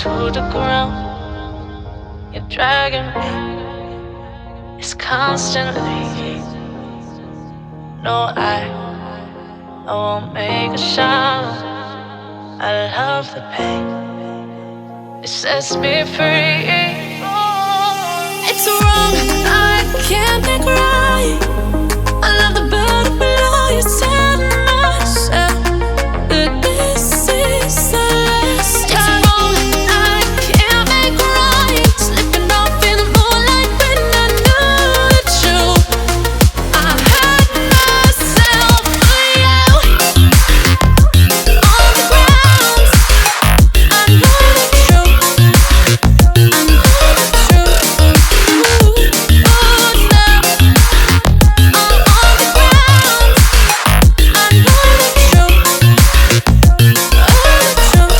to the ground. You're dragging me. It's constantly. No, I won't make a sound. I love the pain. It sets me free. It's wrong, I can't think right. I love the better below. You said myself that this is the last time. It's wrong, I can't make right. Slipping off in the moonlight when I knew the truth. I hurt myself for you. On the ground, I know the truth. I know the truth. Oh, now I'm on the ground. I know the truth. Oh, the truth.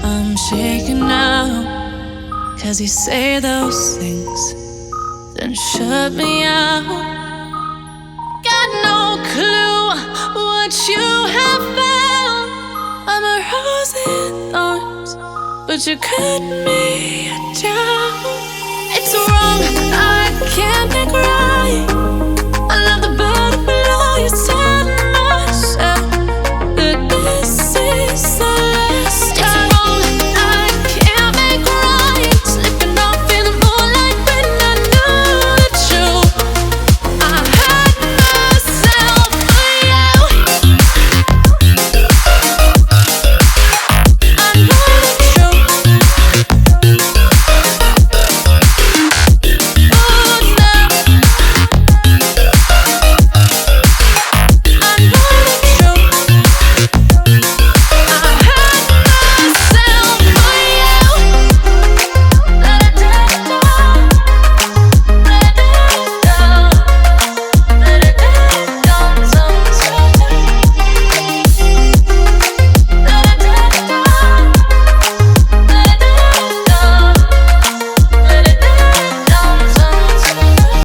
I'm shaking now, 'cause you say those things, then shut me out. Got no clue what you have found. I'm a rose in thorns, but you cut me down.